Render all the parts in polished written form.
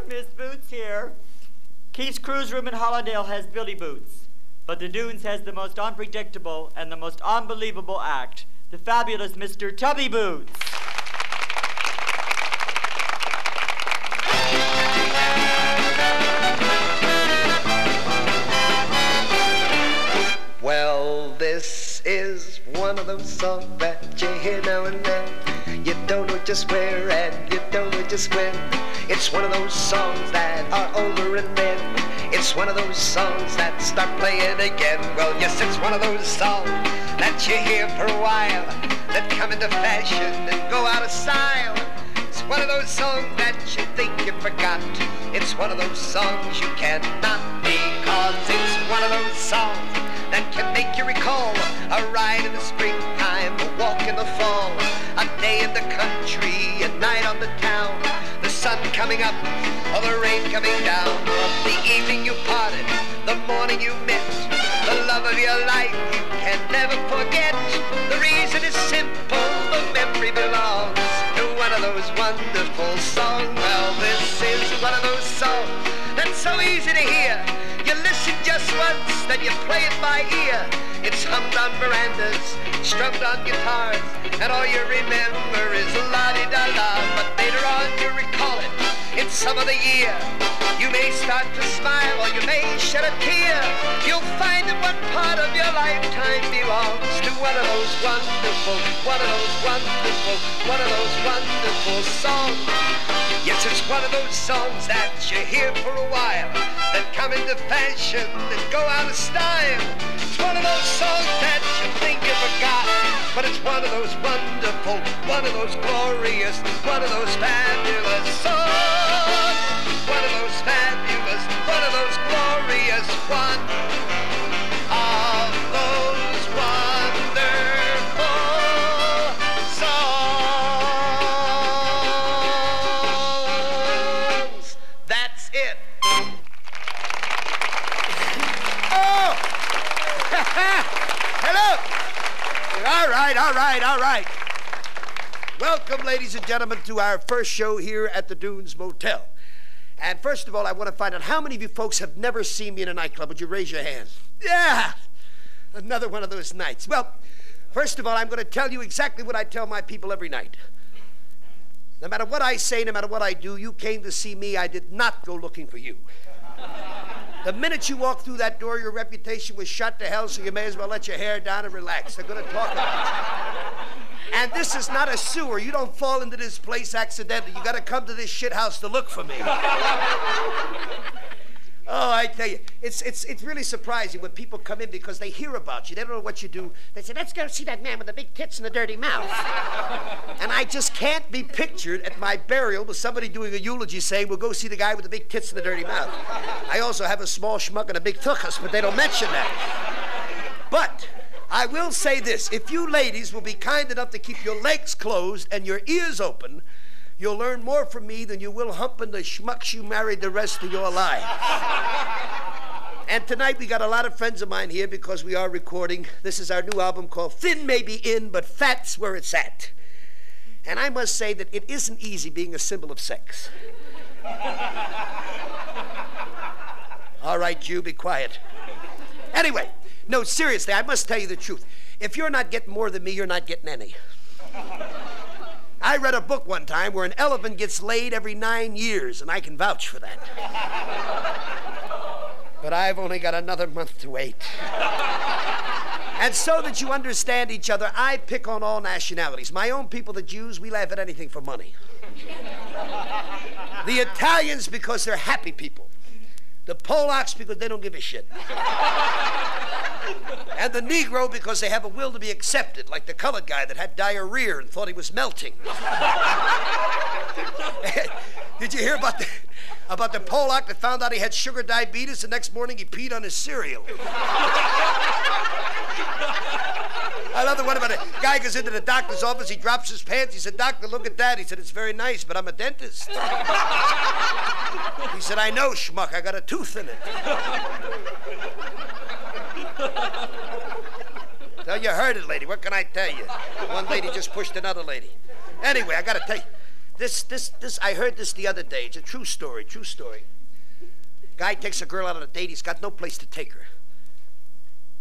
Miss Boots here. Keith's Cruise Room in Hollandale has Billy Boots, but the Dunes has the most unpredictable and the most unbelievable act, the fabulous Mr. Tubby Boots. Well, this is one of those songs that you hear now and then. You don't know just where and you don't know just when. It's one of those songs that are over and then. It's one of those songs that start playing again. Well, yes, it's one of those songs that you hear for a while, that come into fashion and go out of style. It's one of those songs that you think you forgot. It's one of those songs you cannot, because it's one of those songs that can make you recall a ride in the springtime, a walk in the fall, a day in the country, a night on the town, the sun coming up, or the rain coming down, the evening you parted, the morning you met, the love of your life you can never forget. The reason is simple, the memory belongs to one of those wonderful songs. Well, this is one of those songs that's so easy to hear. You listen just once, then you play it by ear. It's hummed on verandas, strummed on guitars, and all you remember is la-di-da-da. But later on you recall it in some other year. You may start to smile or you may shed a tear. You'll find that one part of your lifetime belongs to one of those wonderful songs. Yes, it's one of those songs that you hear for a while, that come into fashion and go out of style. It's one of those songs that you think you forgot, but it's one of those wonderful, one of those glorious, one of those fabulous songs. One of those fabulous, one of those glorious, one of those wonderful songs. That's it. Oh! Hello! All right. Welcome, ladies and gentlemen, to our first show here at the Dunes Motel. And first of all, I want to find out how many of you folks have never seen me in a nightclub. Would you raise your hand? Yeah! Another one of those nights. Well, first of all, I'm going to tell you exactly what I tell my people every night. No matter what I say, no matter what I do, you came to see me. I did not go looking for you. The minute you walked through that door, your reputation was shot to hell, so you may as well let your hair down and relax. They're going to talk about you. And this is not a sewer. You don't fall into this place accidentally. You got to come to this shit house to look for me. Oh, I tell you, it's really surprising when people come in because they hear about you. They don't know what you do. They say, let's go see that man with the big tits and the dirty mouth. And I just can't be pictured at my burial with somebody doing a eulogy saying, we'll go see the guy with the big tits and the dirty mouth. I also have a small schmuck and a big tuchus, but they don't mention that. But I will say this, if you ladies will be kind enough to keep your legs closed and your ears open, you'll learn more from me than you will humping the schmucks you married the rest of your life. And tonight we got a lot of friends of mine here because we are recording. This is our new album called Thin May Be In, but Fat's Where It's At. And I must say that it isn't easy being a symbol of sex. All right, Jew, be quiet. Anyway, no, seriously, I must tell you the truth. If you're not getting more than me, you're not getting any. I read a book one time where an elephant gets laid every 9 years, and I can vouch for that. But I've only got another month to wait. And so that you understand each other, I pick on all nationalities. My own people, the Jews, we laugh at anything for money. The Italians, because they're happy people. The Polacks, because they don't give a shit. And the Negro, because they have a will to be accepted, like the colored guy that had diarrhea and thought he was melting. Did you hear about the Polak that found out he had sugar diabetes? The next morning he peed on his cereal. I love the one about a guy goes into the doctor's office, he drops his pants, he said, "Doctor, look at that." He said, "It's very nice, but I'm a dentist." He said, "I know, schmuck, I got a tooth in it." So you heard it, lady. What can I tell you? One lady just pushed another lady. Anyway, I got to tell you, I heard this the other day. It's a true story, true story. Guy takes a girl out on a date. He's got no place to take her.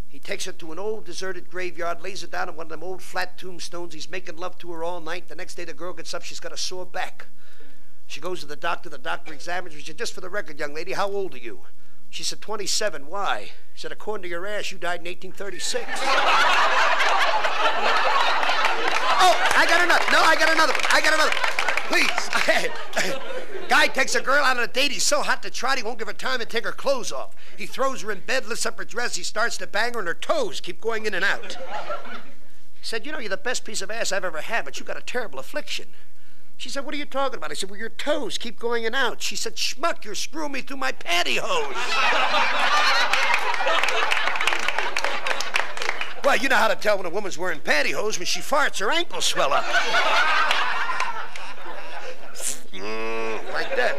He takes her to an old deserted graveyard, lays her down on one of them old flat tombstones. He's making love to her all night. The next day the girl gets up. She's got a sore back. She goes to the doctor. The doctor examines her. He said, just for the record, young lady, how old are you? She said, 27. Why? He said, according to your ass, you died in 1836. Oh, I got another. No, I got another one. I got another one. Please. Guy takes a girl out on a date. He's so hot to trot, he won't give her time to take her clothes off. He throws her in bed, lifts up her dress. He starts to bang her, and her toes keep going in and out. He said, you know, you're the best piece of ass I've ever had, but you got a terrible affliction. She said, what are you talking about? I said, well, your toes keep going in and out. She said, schmuck, you're screwing me through my pantyhose. Well, you know how to tell when a woman's wearing pantyhose. When she farts, her ankles swell up. Like that.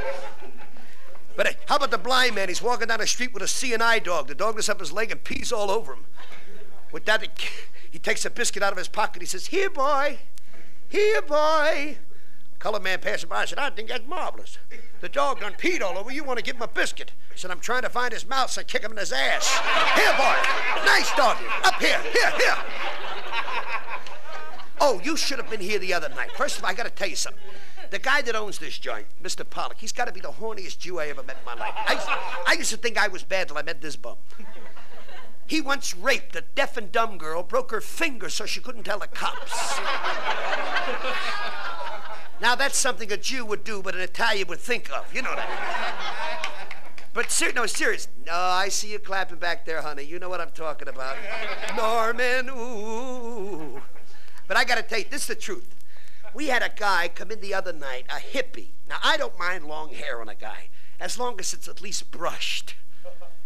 But hey, how about the blind man? He's walking down the street with a C&I dog. The dog lifts up his leg and pees all over him. With that, he takes a biscuit out of his pocket. He says, here, boy. Here, boy. Colored man passing by. I said, I think that's marvelous. The dog done peed all over. You want to give him a biscuit? I said, I'm trying to find his mouth, so I kick him in his ass. Here, boy. Nice doggy. Up here. Here. Oh, you should have been here the other night. First of all, I got to tell you something. The guy that owns this joint, Mr. Pollock, he's got to be the horniest Jew I ever met in my life. I used to think I was bad till I met this bum. He once raped a deaf and dumb girl, broke her finger so she couldn't tell the cops. Now, that's something a Jew would do, but an Italian would think of. You know that. But serious. No, I see you clapping back there, honey. You know what I'm talking about. Norman, ooh. But I got to tell you, this is the truth. We had a guy come in the other night, a hippie. Now, I don't mind long hair on a guy, as long as it's at least brushed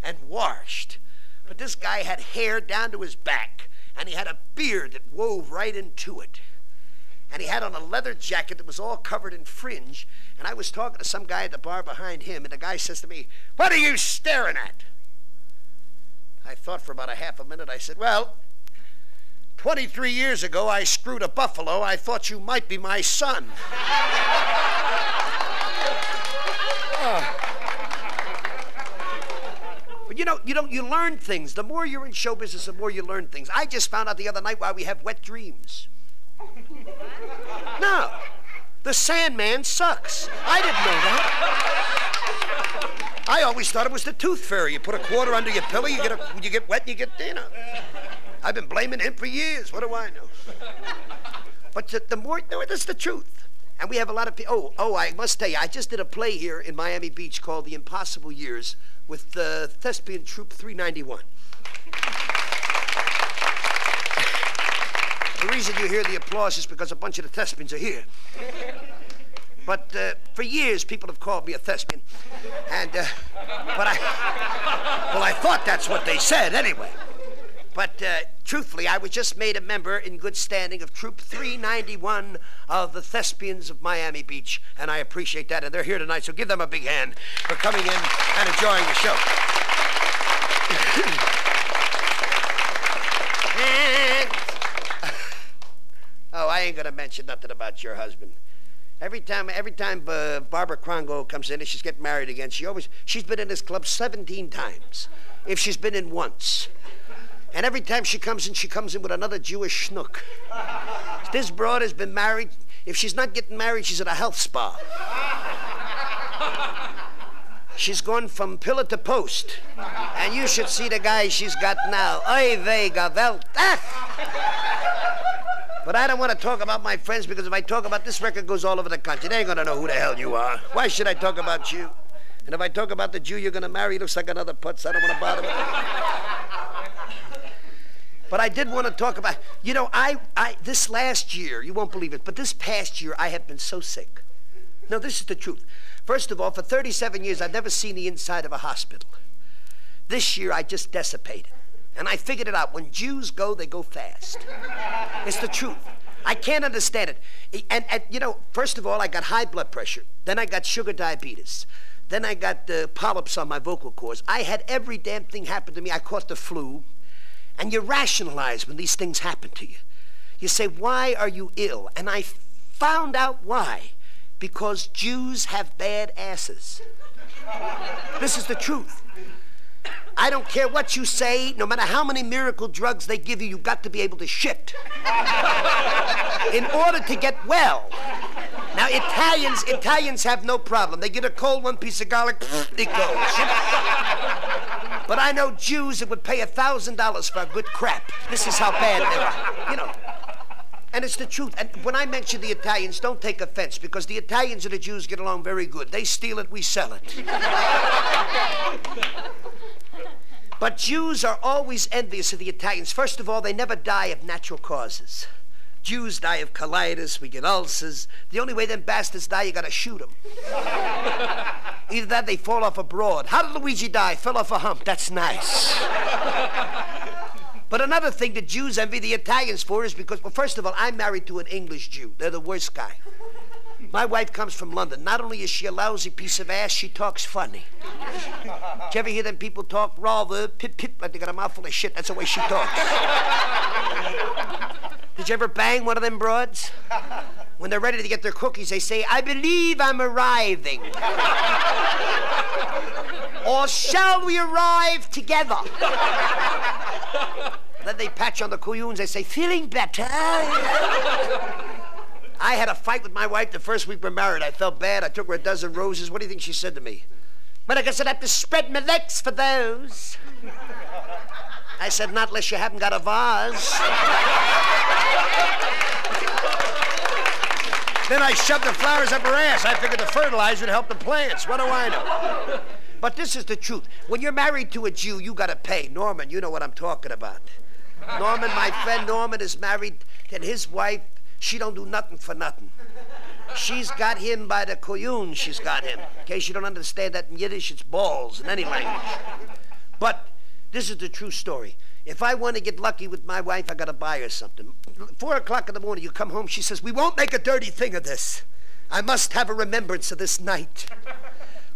and washed. But this guy had hair down to his back, and he had a beard that wove right into it. And he had on a leather jacket that was all covered in fringe. And I was talking to some guy at the bar behind him, and the guy says to me, what are you staring at? I thought for about a half a minute. I said, well, 23 years ago, I screwed a buffalo. I thought you might be my son. But you learn things. The more you're in show business, the more you learn things. I just found out the other night why we have wet dreams. No, the Sandman sucks. I didn't know that. I always thought it was the tooth fairy. You put a quarter under your pillow, you get wet, and you get dinner. I've been blaming him for years. What do I know? But that's the truth. And we have a lot of people. Oh, I must tell you, I just did a play here in Miami Beach called The Impossible Years with the Thespian Troupe 391. The reason you hear the applause is because a bunch of the thespians are here. But for years, people have called me a thespian. And, I thought that's what they said anyway. But truthfully, I was just made a member in good standing of Troop 391 of the Thespians of Miami Beach, and I appreciate that. And they're here tonight, so give them a big hand for coming in and enjoying the show. And, oh, I ain't gonna mention nothing about your husband. Every time Barbara Crongo comes in and she's getting married again, she's been in this club 17 times, if she's been in once. And every time she comes in with another Jewish schnook. This broad has been married. If she's not getting married, she's at a health spa. She's gone from pillar to post. And you should see the guy she's got now. Oy vey gavelt. But I don't want to talk about my friends, because if I talk about this record goes all over the country. They ain't going to know who the hell you are. Why should I talk about you? And if I talk about the Jew you're going to marry, he looks like another putz. I don't want to bother with him. But I did want to talk about, this last year, you won't believe it, but this past year I have been so sick. No, this is the truth. First of all, for 37 years, I've never seen the inside of a hospital. This year, I just dissipated. And I figured it out. When Jews go, they go fast. It's the truth. I can't understand it. And first of all, I got high blood pressure. Then I got sugar diabetes. Then I got polyps on my vocal cords. I had every damn thing happen to me. I caught the flu. And you rationalize when these things happen to you. You say, why are you ill? And I found out why. Because Jews have bad asses. This is the truth. I don't care what you say, no matter how many miracle drugs they give you, you've got to be able to shit in order to get well. Now, Italians have no problem. They get a cold, one piece of garlic, it goes. But I know Jews that would pay $1,000 for a good crap. This is how bad they are, you know. And it's the truth. And when I mention the Italians, don't take offense, because the Italians and the Jews get along very good. They steal it, we sell it. But Jews are always envious of the Italians. First of all, they never die of natural causes. Jews die of colitis, we get ulcers. The only way them bastards die, you gotta shoot them. Either that, they fall off a broad. How did Luigi die? Fell off a hump. That's nice. But another thing the Jews envy the Italians for is because, well, first of all, I'm married to an English Jew. They're the worst guy. My wife comes from London. Not only is she a lousy piece of ass, she talks funny. Did you ever hear them people talk rather pip-pip like they got a mouthful of shit? That's the way she talks. Did you ever bang one of them broads? When they're ready to get their cookies, they say, I believe I'm arriving. Or shall we arrive together? Then they patch on the couillons, they say, feeling better? I had a fight with my wife the first week we're married. I felt bad. I took her a dozen roses. What do you think she said to me? But I guess I'd have to spread my legs for those. I said, not unless you haven't got a vase. Then I shoved the flowers up her ass. I figured the fertilizer would help the plants. What do I know? But this is the truth. When you're married to a Jew, you got to pay. Norman, you know what I'm talking about. Norman, my friend Norman, is married, and his wife, she don't do nothing for nothing. She's got him by the couillon, she's got him. In case you don't understand that in Yiddish, it's balls in any language. But this is the true story. If I want to get lucky with my wife, I got to buy her something. 4 o'clock in the morning, you come home, she says, we won't make a dirty thing of this. I must have a remembrance of this night.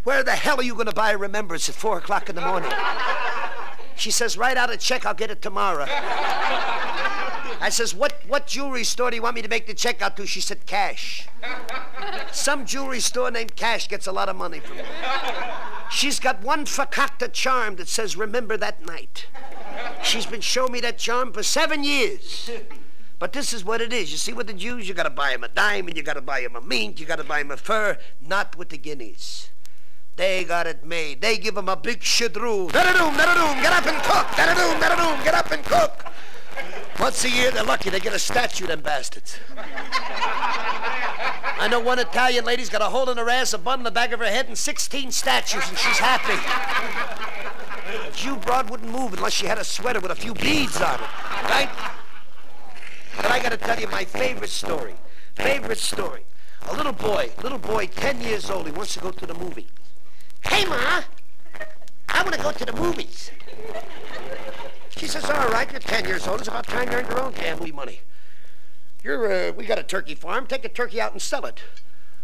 Where the hell are you going to buy a remembrance at 4 o'clock in the morning? She says, write out a check, I'll get it tomorrow. I says, what jewelry store do you want me to make the check out to? She said, Cash. Some jewelry store named Cash gets a lot of money from me. She's got one fakakta charm that says, remember that night. She's been showing me that charm for 7 years. But this is what it is. You see, with the Jews, you got to buy them a diamond, you got to buy them a mint, you got to buy them a fur. Not with the guineas. They got it made. They give them a big shidroom. Da-da-doom, da-da-doom, get up and cook. Da-da-doom, da-da-doom, get up and cook. Once a year, they're lucky. They get a statue, them bastards. I know one Italian lady's got a hole in her ass, a bun in the back of her head, and 16 statues, and she's happy. A Jew broad wouldn't move unless she had a sweater with a few beads on it, right? But I got to tell you my favorite story. Favorite story. A little boy, 10 years old, he wants to go to the movie. Hey, Ma, I want to go to the movies. She says, all right, you're 10 years old. It's about time you earned your own damn movie money. We got a turkey farm. Take a turkey out and sell it.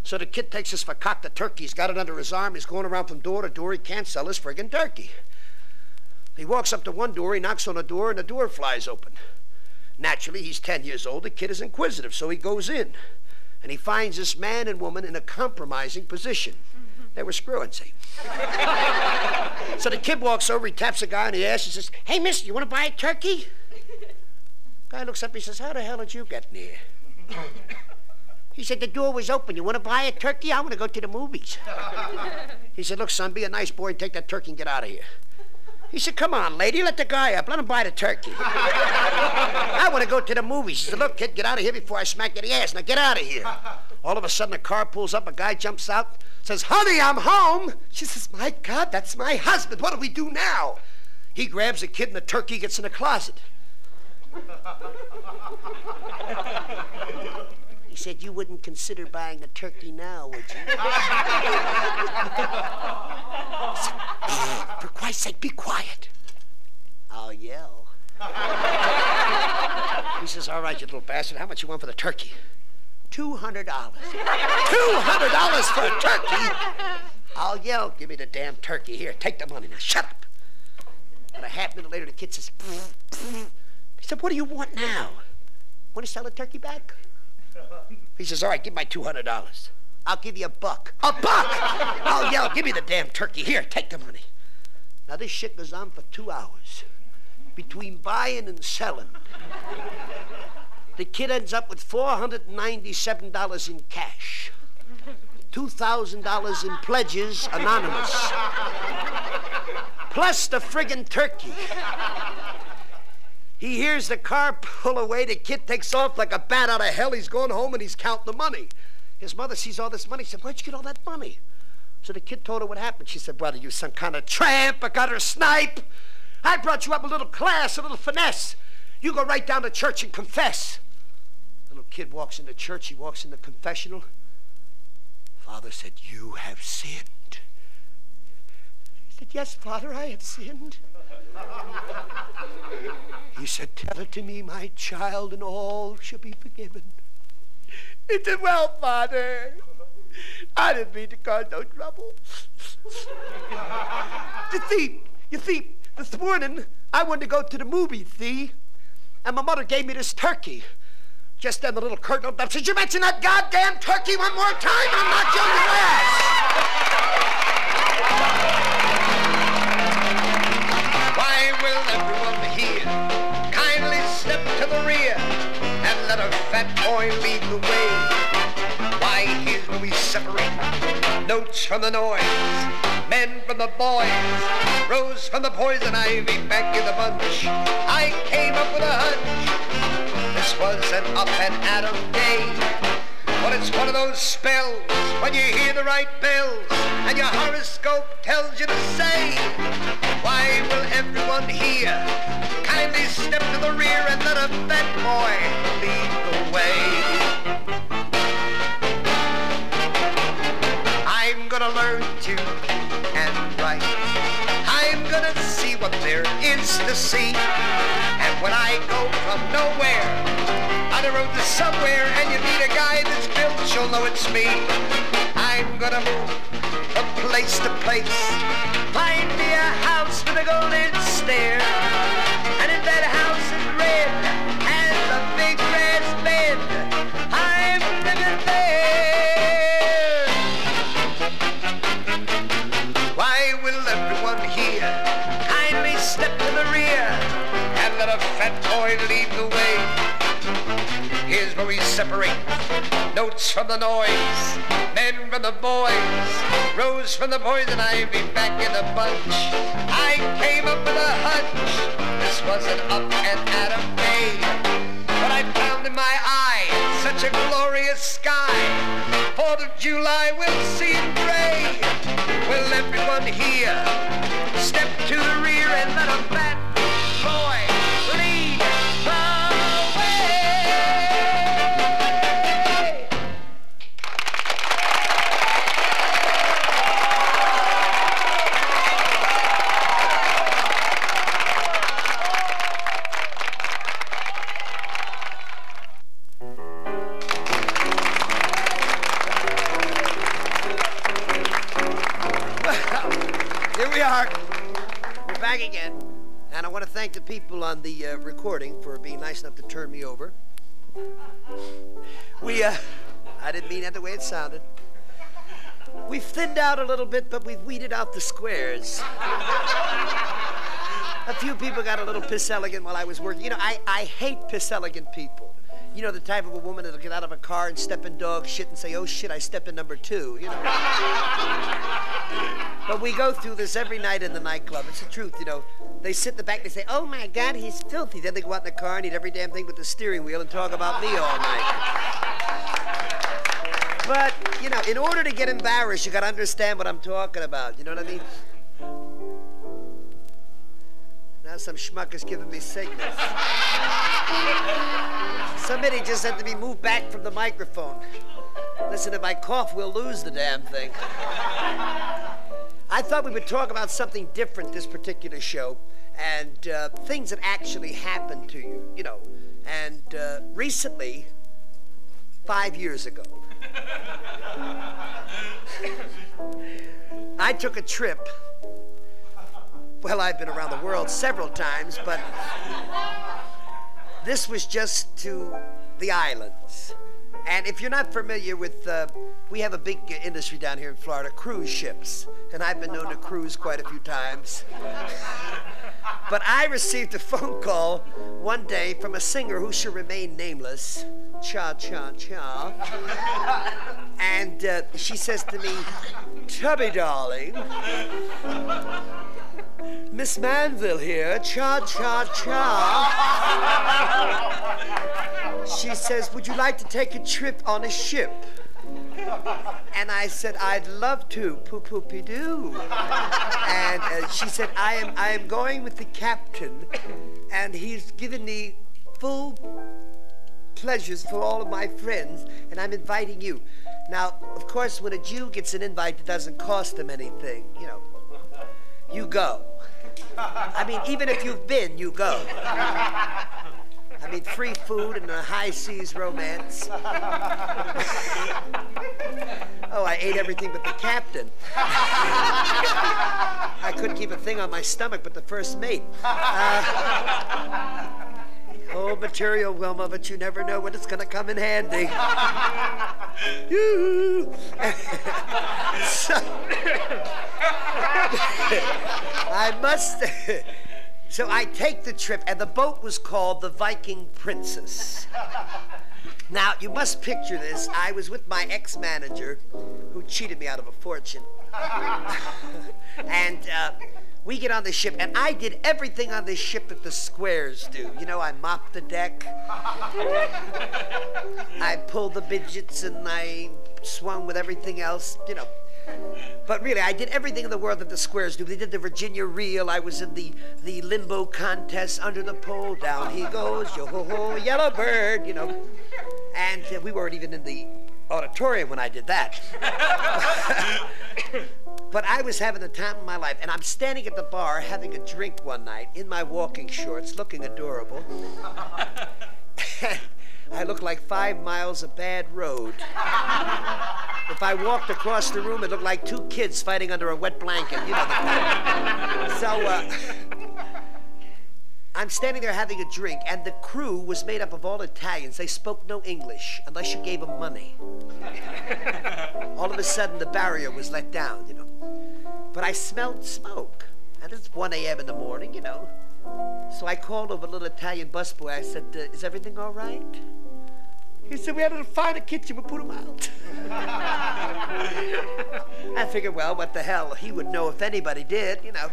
So the kid takes his fakakta turkey. He's got it under his arm. He's going around from door to door. He can't sell his friggin' turkey. He walks up to one door. He knocks on the door, and the door flies open. Naturally, he's 10 years old. The kid is inquisitive, so he goes in. And he finds this man and woman in a compromising position. They were screwing, see. So the kid walks over, he taps the guy on the ass, he says, hey, mister, you want to buy a turkey? Guy looks up, he says, how the hell did you get in here? He said, the door was open. You want to buy a turkey? I want to go to the movies. He said, look, son, be a nice boy and take that turkey and get out of here. He said, come on, lady, let the guy up. Let him buy the turkey. I want to go to the movies. He said, look, kid, get out of here before I smack you in the ass. Now get out of here. All of a sudden, a car pulls up. A guy jumps out, says, honey, I'm home. She says, my God, that's my husband. What do we do now? He grabs the kid and the turkey gets in the closet. He said, you wouldn't consider buying a turkey now, would you? For Christ's sake, be quiet. I'll yell. He says, all right, you little bastard, how much you want for the turkey? $200. $200 for a turkey? I'll yell, give me the damn turkey. Here, take the money now. Shut up. And a half minute later, the kid says, he said, what do you want now? Want to sell the turkey back? He says, all right, give my $200. I'll give you $1. $1! I'll yell, give me the damn turkey. Here, take the money. Now, this shit goes on for 2 hours. Between buying and selling. The kid ends up with $497 in cash. $2,000 in pledges, anonymous. Plus the friggin' turkey. He hears the car pull away. The kid takes off like a bat out of hell. He's going home and he's counting the money. His mother sees all this money. She said, where'd you get all that money? So the kid told her what happened. She said, brother, you some kind of tramp, a gutter snipe. I brought you up a little class, a little finesse. You go right down to church and confess. The little kid walks into church. He walks in the confessional. Father said, you have sinned. He said, yes, Father, I have sinned. He said, tell it to me, my child, and all shall be forgiven. He said, well, Father, I didn't mean to cause no trouble. You see, this morning, I wanted to go to the movies, see? And my mother gave me this turkey. Just then the little curtain opened up. Said, you mention that goddamn turkey one more time, I'll knock you on your ass. Why will everyone here kindly step to the rear and let a fat boy lead the way? Why, here's where we separate notes from the noise, men from the boys, rose from the poison ivy, back in the bunch. I came up with a hunch. This was an up and Adam day. But it's one of those spells when you hear the right bells and your horoscope tells you to say, why will everyone here kindly step to the rear and let a fat boy lead the way? I'm gonna learn to and write. I'm gonna see what there is to see. And when I go from nowhere on the road to somewhere and you meet a guy that's built, you'll know it's me. I'm gonna move from place to place. Find me a house with a golden stair. And in that house is red and a big brass bed. I'm living there. Why will everyone here kindly step to the rear and let a fat boy lead the way? Here's where we separate notes from the noise, men from the boys, rose from the poison ivy, back in the bunch. I came up with a hunch. This was an up and Adam day. But I found in my eye such a glorious sky. 4th of July we'll see it gray. Will everyone here step to the rear and let a fat boy lead the way? Here we are. We're back again. And I want to thank the people on the recording for being nice enough to turn me over. I didn't mean that the way it sounded. We've thinned out a little bit, but we've weeded out the squares. A few people got a little piss elegant while I was working. You know, I hate piss elegant people. You know, the type of a woman that'll get out of a car and step in dog shit and say, oh shit, I stepped in number 2, you know. But we go through this every night in the nightclub. It's the truth, you know. They sit in the back, they say, oh my God, he's filthy. Then they go out in the car and eat every damn thing with the steering wheel and talk about me all night. But, you know, in order to get embarrassed, you gotta understand what I'm talking about. You know what I mean? Now some schmuck is giving me signals. Somebody just said to me, move back from the microphone. Listen, if I cough, we'll lose the damn thing. I thought we would talk about something different this particular show, and things that actually happened to you, you know. And recently, 5 years ago, I took a trip. Well, I've been around the world several times, but this was just to the islands. And if you're not familiar with we have a big industry down here in Florida, cruise ships. And I've been known to cruise quite a few times. But I received a phone call one day from a singer who should remain nameless, Cha-Cha-Cha. And she says to me, Tubby, darling, Miss Manville here, Cha-Cha-Cha. She says, would you like to take a trip on a ship? And I said, I'd love to, poo-poo-pee-doo. And she said, I am going with the captain, and he's given me full pleasures for all of my friends, and I'm inviting you. Now, of course, when a Jew gets an invite, it doesn't cost him anything, you know. You go. I mean, even if you've been, you go. I mean, free food and a high seas romance. Oh, I ate everything but the captain. I couldn't keep a thing on my stomach but the first mate. Old material, Wilma, but you never know when it's going to come in handy. So, I must... So I take the trip, and the boat was called the Viking Princess. Now, you must picture this. I was with my ex-manager, who cheated me out of a fortune. And we get on the ship, and I did everything on this ship that the squares do. You know, I mopped the deck. I pulled the midgets, and I swung with everything else, you know. But really, I did everything in the world that the squares do. They did the Virginia reel. I was in the limbo contest, under the pole, down he goes, yo-ho-ho, yellow bird, you know. And we weren't even in the auditorium when I did that. But I was having the time of my life, and I'm standing at the bar having a drink one night in my walking shorts, looking adorable. I look like 5 miles of bad road. If I walked across the room, it looked like 2 kids fighting under a wet blanket. You know. So I'm standing there having a drink, and the crew was made up of all Italians. They spoke no English unless you gave them money. All of a sudden, the barrier was let down, you know. But I smelled smoke, and it's 1 a.m. in the morning, you know. So I called over a little Italian busboy. I said, is everything all right? He said, we had to find a kitchen, we'll put him out. I figured, well, what the hell? He would know if anybody did, you know.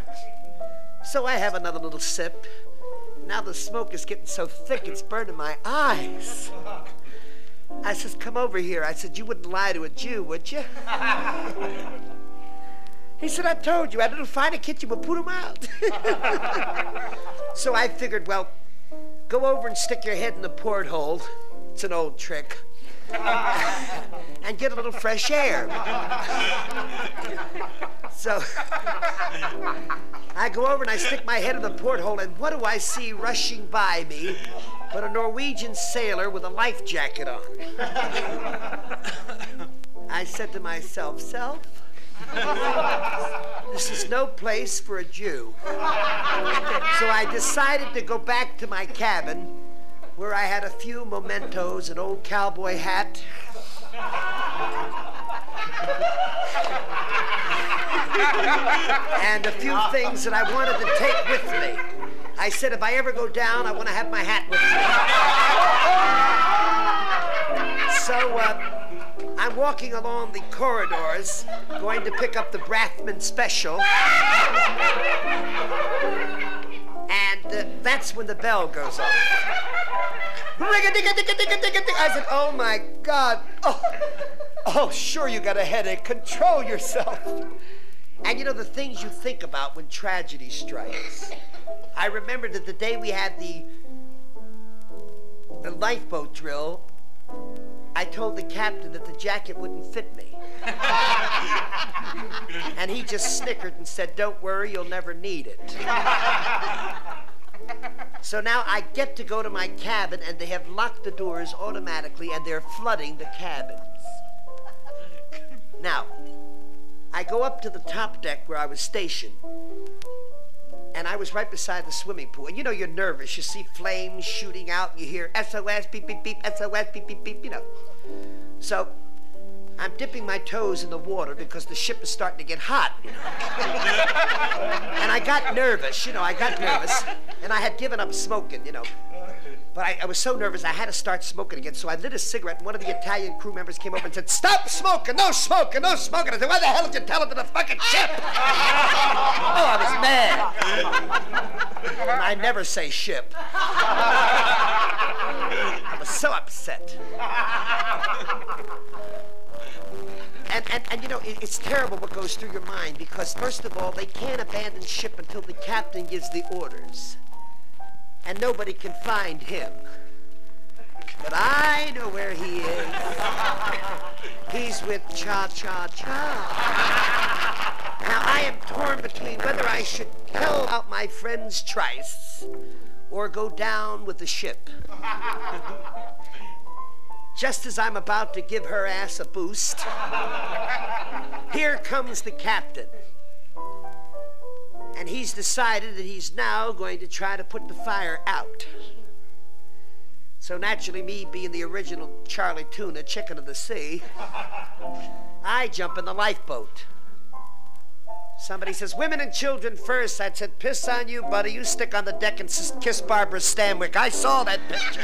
So I have another little sip. Now the smoke is getting so thick, it's burning my eyes. I says, come over here. I said, you wouldn't lie to a Jew, would you? He said, I told you, I had to find a kitchen, we'll put him out. So I figured, well, go over and stick your head in the porthole. It's an old trick. And get a little fresh air. So I go over and I stick my head in the porthole, and what do I see rushing by me but a Norwegian sailor with a life jacket on? I said to myself, self, this is no place for a Jew. So I decided to go back to my cabin, where I had a few mementos, an old cowboy hat, and a few things that I wanted to take with me. I said, if I ever go down, I want to have my hat with me. So I'm walking along the corridors, going to pick up the Brathman Special. And that's when the bell goes off. I said, oh my God. Oh, sure you got a headache. Control yourself. And you know the things you think about when tragedy strikes. I remember that the day we had the lifeboat drill, I told the captain that the jacket wouldn't fit me. And he just snickered and said, don't worry, you'll never need it. So now I get to go to my cabin, and they have locked the doors automatically, and they're flooding the cabins. Now, I go up to the top deck where I was stationed, and I was right beside the swimming pool. And you know, you're nervous. You see flames shooting out, and you hear SOS, beep, beep, beep, SOS, beep, beep, beep, you know. So I'm dipping my toes in the water because the ship is starting to get hot, you know. And I got nervous, you know, And I had given up smoking, you know. But I was so nervous, I had to start smoking again. So I lit a cigarette, and one of the Italian crew members came over and said, "Stop smoking, no smoking, no smoking." I said, "Why the hell did you tell it to the fucking ship?" Oh, I was mad. And I never say ship. I was so upset. And you know, it's terrible what goes through your mind, because first of all, they can't abandon ship until the captain gives the orders. And nobody can find him. But I know where he is. He's with Cha-Cha-Cha. Now, I am torn between whether I should tell out my friend's trysts or go down with the ship. Just as I'm about to give her ass a boost, here comes the captain. And he's decided that he's now going to try to put the fire out. So naturally, me being the original Charlie Tuna, chicken of the sea, I jump in the lifeboat. Somebody says, "Women and children first." I said, "Piss on you, buddy. You stick on the deck and kiss Barbara Stanwyck." I saw that picture.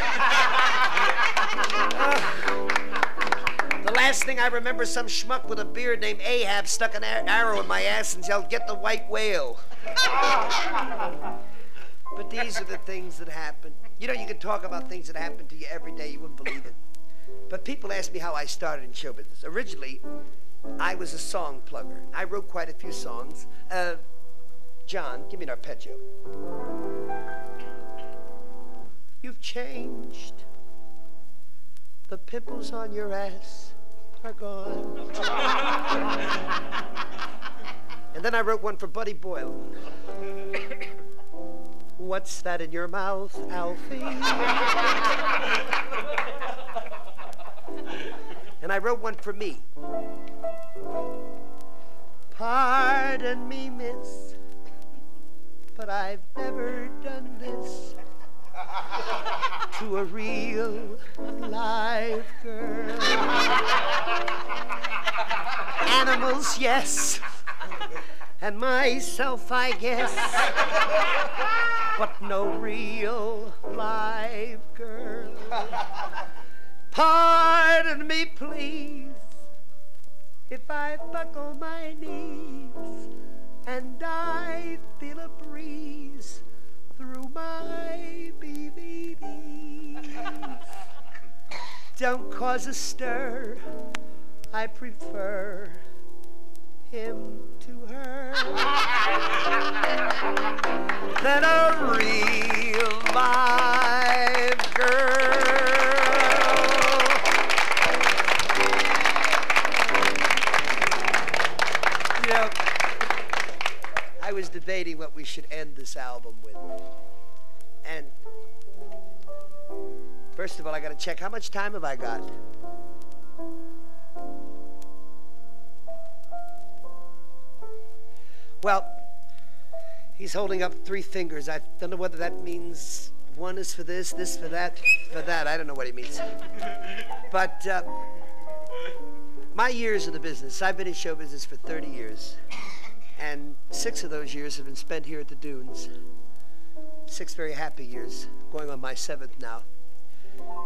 The last thing I remember, some schmuck with a beard named Ahab stuck an arrow in my ass and yelled, "Get the white whale." But these are the things that happen. You know, you can talk about things that happen to you every day. You wouldn't believe it. But people ask me how I started in show business. Originally, I was a song plugger. I wrote quite a few songs. John, give me an arpeggio. You've changed. The pimples on your ass are gone. And then I wrote one for Buddy Boyle. What's that in your mouth, Alfie? And I wrote one for me. Pardon me, miss, but I've never done this to a real live girl. Animals, yes, and myself, I guess, but no real live girl. Pardon me, please, if I buckle my knees and I feel a breeze through my BVDs. Don't cause a stir, I prefer him to her than a real live girl. You know, I was debating what we should end this album with. And first of all, I gotta check, how much time have I got? Well, he's holding up 3 fingers. I don't know whether that means one is for this for that, I don't know what he means. But my years in the business, I've been in show business for 30 years. And 6 of those years have been spent here at the Dunes. 6 very happy years, going on my 7th now.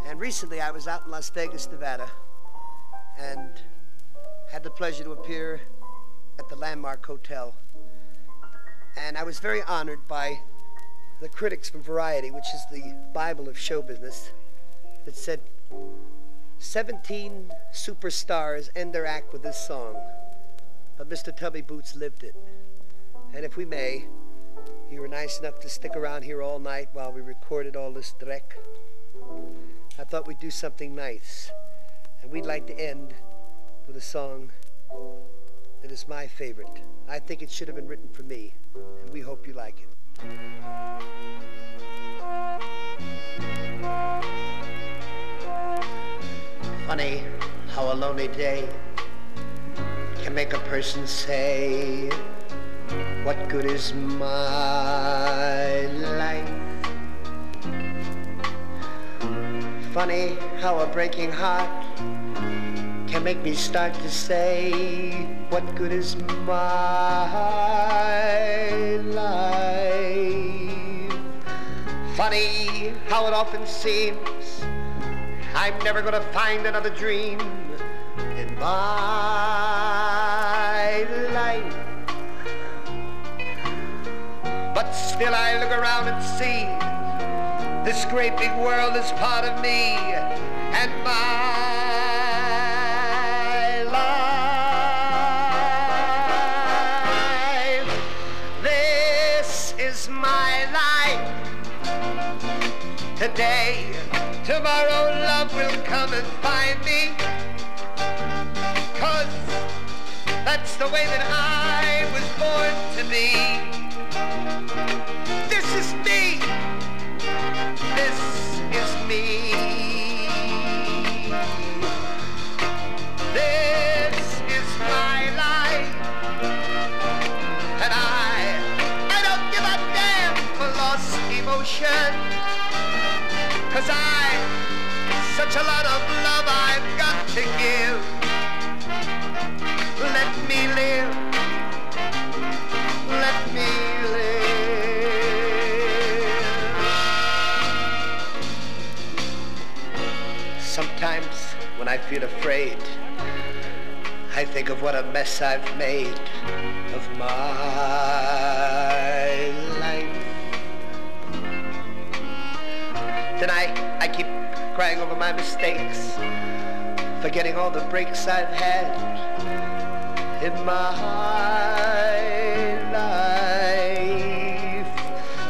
And recently I was out in Las Vegas, Nevada, and had the pleasure to appear at the Landmark Hotel. And I was very honored by the critics from Variety, which is the Bible of show business, that said 17 superstars end their act with this song, but Mr. Tubby Boots lived it. And if we may, you were nice enough to stick around here all night while we recorded all this dreck. I thought we'd do something nice, and we'd like to end with a song that is my favorite. I think it should have been written for me, and we hope you like it. Funny how a lonely day can make a person say, what good is my life? Funny how a breaking heart can make me start to say, what good is my life? Funny how it often seems I'm never gonna find another dream in my life. But still I look around and see this great big world is part of me and my life. This is my life. Today, tomorrow love will come and find me, 'cause that's the way that I was born to be. This is me. This is me. This is my life. And I don't give a damn for lost emotion, 'cause such a lot of love I've got to give. Let me live. Let me live. Sometimes when I feel afraid, I think of what a mess I've made of my life. Then I keep crying over my mistakes, forgetting all the breaks I've had in my life.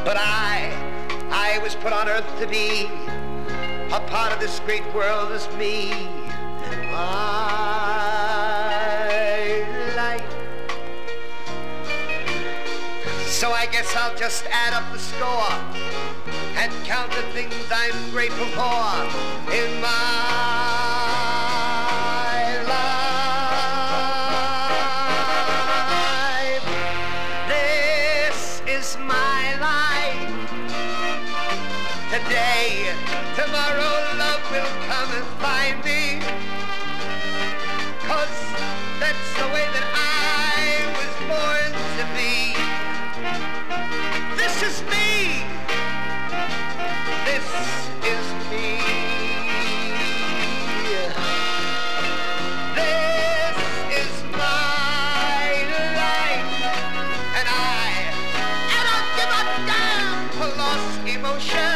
But I was put on earth to be a part of this great world as me and my life. So I guess I'll just add up the score and count the things I'm grateful for in my life. This is my life. Today, tomorrow love will come and find me, 'cause that's the way that I was born to be. This is me. This is me. This is my life. And I don't give a damn for lost emotion,